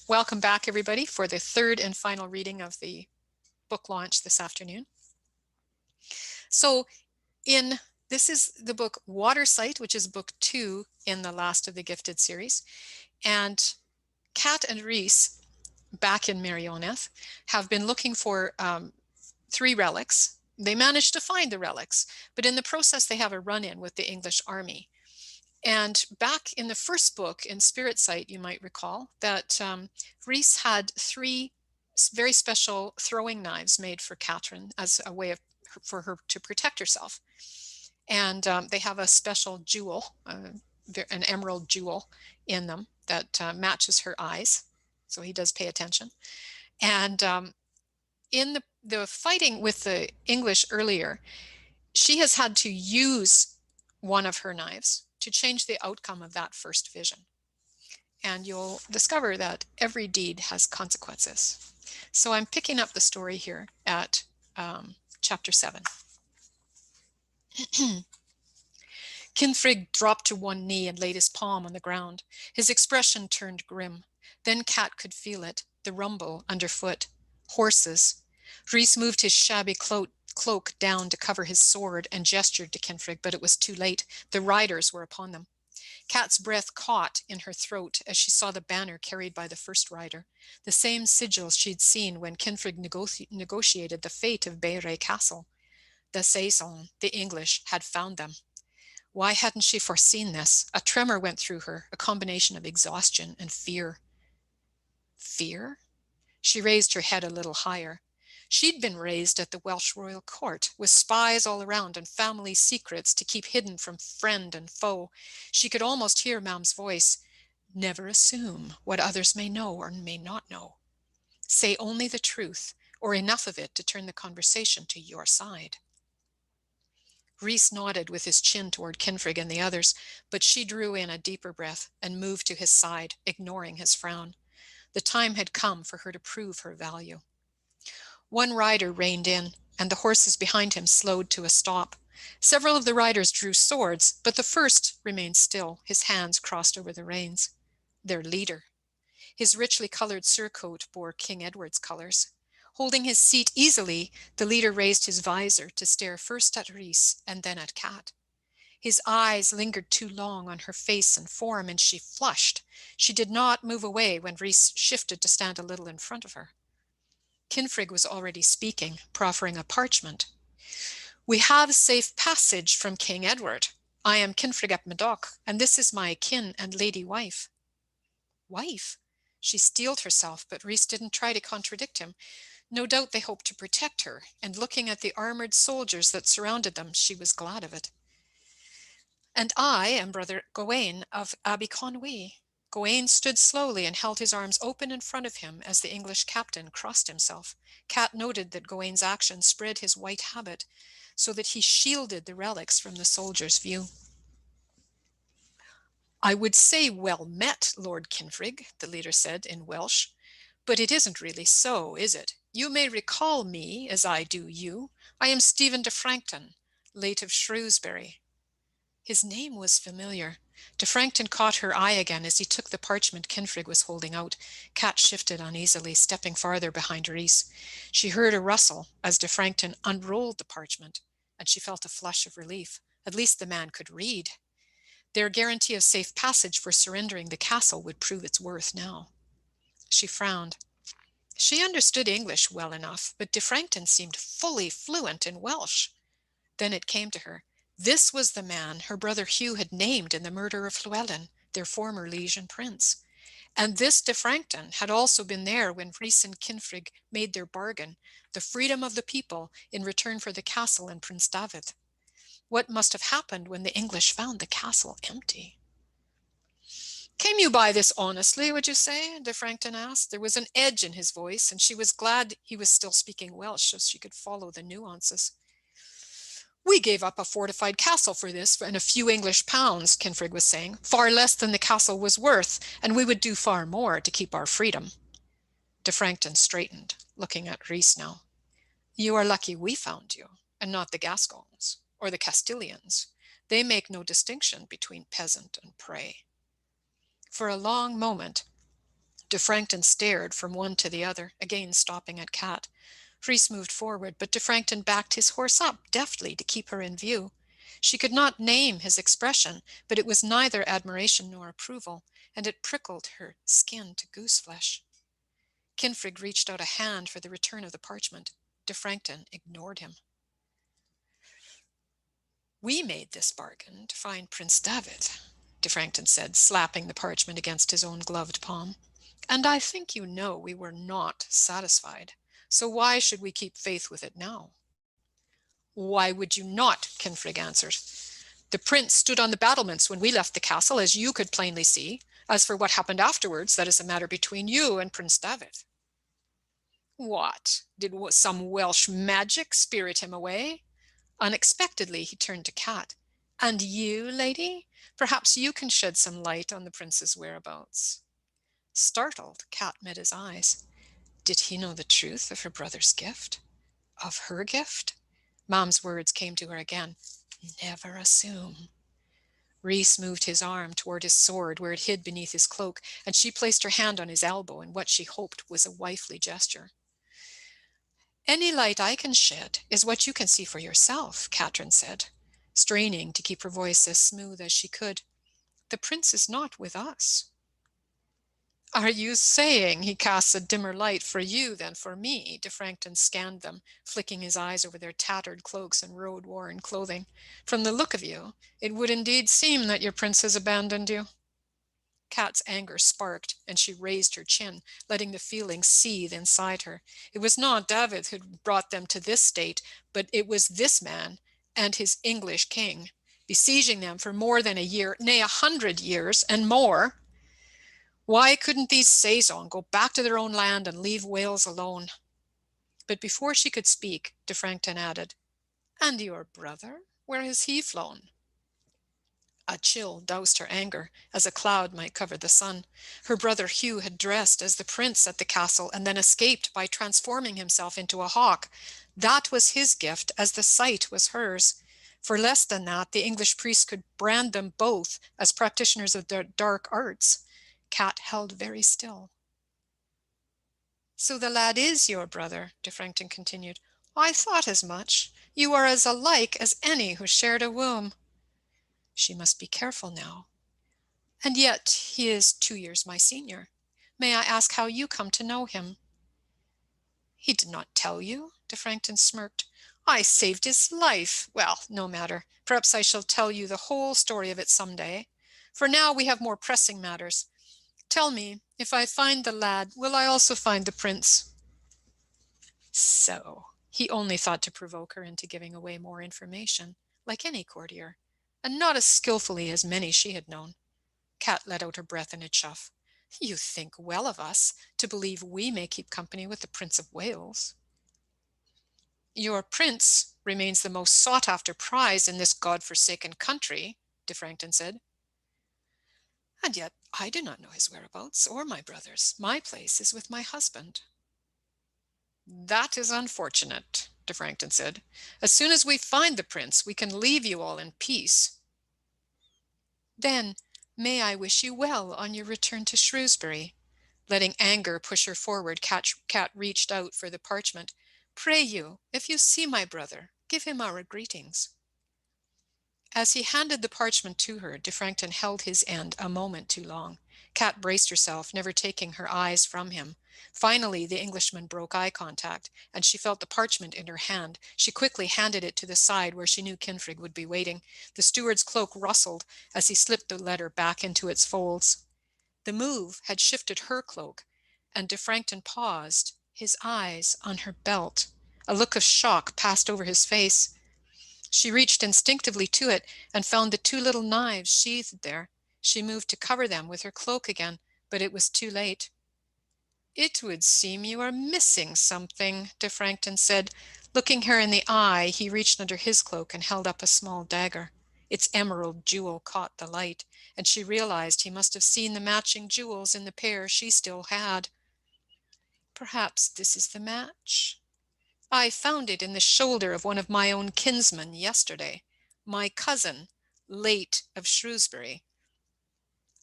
Welcome back, everybody, for the third and final reading of the book launch this afternoon. So this is the book Watersight, which is book 2 in the Last of the Gifted series. And Cat and Rhys, back in Merioneth, have been looking for 3 relics. They managed to find the relics, but in the process they have a run-in with the English army. And back in the first book, in Spirit Sight, you might recall that Rhys had 3 very special throwing knives made for Catrin as a way for her to protect herself. And they have a special jewel, an emerald jewel in them that matches her eyes. So he does pay attention. And in the fighting with the English earlier, she has had to use one of her knives to change the outcome of that first vision. And you'll discover that every deed has consequences. So I'm picking up the story here at chapter 7. Kynfrig dropped to one knee and laid his palm on the ground. His expression turned grim. Then Cat could feel it, the rumble underfoot. Horses. Rhys moved his shabby cloak down to cover his sword and gestured to Kynfrig, but it was too late. The riders were upon them. Cat's breath caught in her throat as she saw the banner carried by the first rider, the same sigil she'd seen when Kynfrig negotiated the fate of Beire Castle. The Saison, the English, had found them. Why hadn't she foreseen this? A tremor went through her, a combination of exhaustion and fear. Fear? She raised her head a little higher. She'd been raised at the Welsh royal court, with spies all around and family secrets to keep hidden from friend and foe. She could almost hear Mam's voice. Never assume what others may know or may not know. Say only the truth, or enough of it to turn the conversation to your side. Rhys nodded with his chin toward Kynfrig and the others, but she drew in a deeper breath and moved to his side, ignoring his frown. The time had come for her to prove her value. One rider reined in, and the horses behind him slowed to a stop. Several of the riders drew swords, but the first remained still, his hands crossed over the reins. Their leader. His richly colored surcoat bore King Edward's colors. Holding his seat easily, the leader raised his visor to stare first at Rhys and then at Cat. His eyes lingered too long on her face and form, and she flushed. She did not move away when Rhys shifted to stand a little in front of her. Kynfrig was already speaking, proffering a parchment. We have safe passage from King Edward. I am Kynfrig ap Madoc, and this is my kin and lady wife. Wife? She steeled herself, but Rhys didn't try to contradict him. No doubt they hoped to protect her, and looking at the armored soldiers that surrounded them, she was glad of it. And I am brother Gawain of Aberconwy. Gawain stood slowly and held his arms open in front of him as the English captain crossed himself. Cat noted that Gawain's action spread his white habit so that he shielded the relics from the soldiers' view. I would say well met, Lord Kynfrig, the leader said in Welsh, but it isn't really so, is it? You may recall me, as I do you. I am Stephen de Frankton, late of Shrewsbury. His name was familiar. De Frankton caught her eye again as he took the parchment Kynfrig was holding out. Cat shifted uneasily, stepping farther behind Rhys. She heard a rustle as de Frankton unrolled the parchment, and she felt a flush of relief. At least the man could read. Their guarantee of safe passage for surrendering the castle would prove its worth now. She frowned. She understood English well enough, but de Frankton seemed fully fluent in Welsh. Then it came to her. This was the man her brother Hugh had named in the murder of Llewellyn, their former liege and prince. And this de Frankton had also been there when Rhys and Kynfrig made their bargain, the freedom of the people in return for the castle and Prince David. What must have happened when the English found the castle empty? Came you by this honestly, would you say? De Frankton asked. There was an edge in his voice, and she was glad he was still speaking Welsh so she could follow the nuances. We gave up a fortified castle for this and a few English pounds, Kynfrig was saying, far less than the castle was worth, and we would do far more to keep our freedom. De Frankton straightened, looking at Rhys now. You are lucky we found you, and not the Gascons or the Castilians. They make no distinction between peasant and prey. For a long moment, De Frankton stared from one to the other, again stopping at Cat. Rhys moved forward, but De Frankton backed his horse up deftly to keep her in view. She could not name his expression, but it was neither admiration nor approval, and it prickled her skin to gooseflesh. Kinfrig reached out a hand for the return of the parchment. De Frankton ignored him. "We made this bargain to find Prince David," De Frankton said, slapping the parchment against his own gloved palm. "And I think you know we were not satisfied. So why should we keep faith with it now?" "Why would you not?" Kinfrig answered. "The prince stood on the battlements when we left the castle, as you could plainly see. As for what happened afterwards, that is a matter between you and Prince David." "What? Did some Welsh magic spirit him away?" Unexpectedly, he turned to Cat. "And you, lady? Perhaps you can shed some light on the prince's whereabouts." Startled, Cat met his eyes. Did he know the truth of her brother's gift? Of her gift? Mom's words came to her again. Never assume. Rhys moved his arm toward his sword where it hid beneath his cloak, and she placed her hand on his elbow in what she hoped was a wifely gesture. "Any light I can shed is what you can see for yourself," Catrin said, straining to keep her voice as smooth as she could. "The prince is not with us." "Are you saying he casts a dimmer light for you than for me?" De Frankton scanned them, flicking his eyes over their tattered cloaks and road-worn clothing. "From the look of you, it would indeed seem that your prince has abandoned you." Cat's anger sparked, and she raised her chin, letting the feeling seethe inside her. It was not David who brought them to this state, but it was this man and his English king, besieging them for more than a year, nay, 100 years and more. Why couldn't these saisons go back to their own land and leave Wales alone? But before she could speak, De Frankton added, "And your brother? Where has he flown?" A chill doused her anger, as a cloud might cover the sun. Her brother Hugh had dressed as the prince at the castle and then escaped by transforming himself into a hawk. That was his gift, as the sight was hers. For less than that, the English priest could brand them both as practitioners of the dark arts. Cat held very still. "So the lad is your brother," De Frankton continued. "I thought as much. You are as alike as any who shared a womb." She must be careful now. "And yet he is 2 years my senior. May I ask how you come to know him?" "He did not tell you?" De Frankton smirked. "I saved his life. Well, no matter. Perhaps I shall tell you the whole story of it some day. For now we have more pressing matters. Tell me, if I find the lad, will I also find the prince?" So he only thought to provoke her into giving away more information, like any courtier, and not as skillfully as many she had known. Cat let out her breath in a chuff. "You think well of us, to believe we may keep company with the Prince of Wales." "Your prince remains the most sought-after prize in this God-forsaken country," De Frankton said. "And yet I do not know his whereabouts, or my brother's. My place is with my husband." "That is unfortunate," De Frankton said. "As soon as we find the prince, we can leave you all in peace." "Then may I wish you well on your return to Shrewsbury?" Letting anger push her forward, Cat reached out for the parchment. "Pray you, if you see my brother, give him our greetings." As he handed the parchment to her, De Frankton held his end a moment too long. Cat braced herself, never taking her eyes from him. Finally, the Englishman broke eye contact, and she felt the parchment in her hand. She quickly handed it to the side where she knew Kinfrig would be waiting. The steward's cloak rustled as he slipped the letter back into its folds. The move had shifted her cloak, and De Frankton paused, his eyes on her belt. A look of shock passed over his face. She reached instinctively to it and found the 2 little knives sheathed there. She moved to cover them with her cloak again, but it was too late. "It would seem you are missing something," De Frankton said. Looking her in the eye, he reached under his cloak and held up a small dagger. Its emerald jewel caught the light, and she realized he must have seen the matching jewels in the pair she still had. "Perhaps this is the match? I found it in the shoulder of one of my own kinsmen yesterday, my cousin, late of Shrewsbury."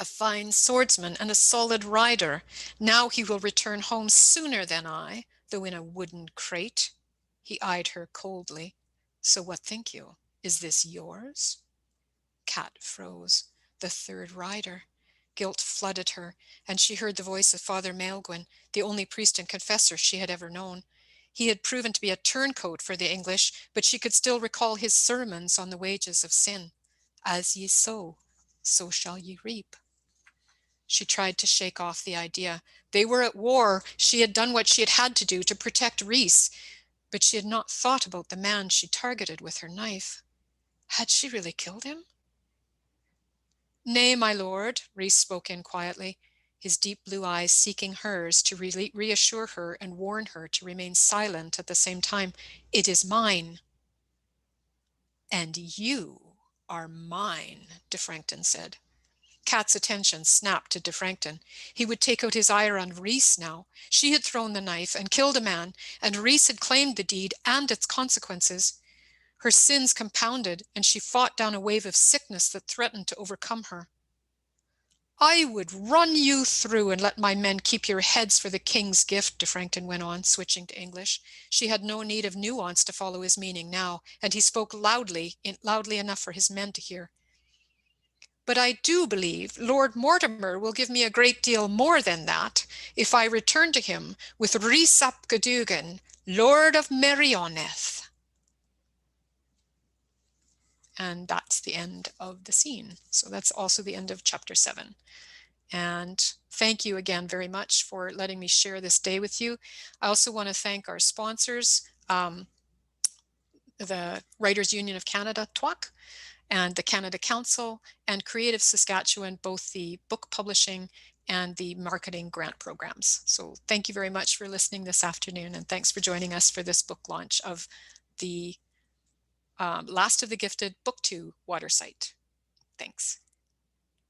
A fine swordsman and a solid rider. Now he will return home sooner than I, though in a wooden crate. He eyed her coldly. So what think you? Is this yours? Cat froze. The third rider. Guilt flooded her, and she heard the voice of Father Maelgwyn, the only priest and confessor she had ever known. He had proven to be a turncoat for the English, but she could still recall his sermons on the wages of sin. As ye sow, so shall ye reap. She tried to shake off the idea. They were at war. She had done what she had had to do to protect Rhys, but she had not thought about the man she targeted with her knife. Had she really killed him? Nay, my lord, Rhys spoke in quietly, his deep blue eyes seeking hers to reassure her and warn her to remain silent at the same time. It is mine. And you are mine, de Frankton said. Cat's attention snapped to de Frankton. He would take out his ire on Rhys now. She had thrown the knife and killed a man, and Rhys had claimed the deed and its consequences. Her sins compounded, and she fought down a wave of sickness that threatened to overcome her. I would run you through and let my men keep your heads for the king's gift, de Frankton went on, switching to English. She had no need of nuance to follow his meaning now, and he spoke loudly enough for his men to hear. But I do believe Lord Mortimer will give me a great deal more than that if I return to him with Rhys ap Gadugan, Lord of Merioneth. And that's the end of the scene. So that's also the end of chapter 7. And thank you again very much for letting me share this day with you. I also want to thank our sponsors, the Writers Union of Canada, TWAC, and the Canada Council, and Creative Saskatchewan, both the book publishing and the marketing grant programs. So thank you very much for listening this afternoon, and thanks for joining us for this book launch of the Last of the Gifted Book 2 Water Site. Thanks.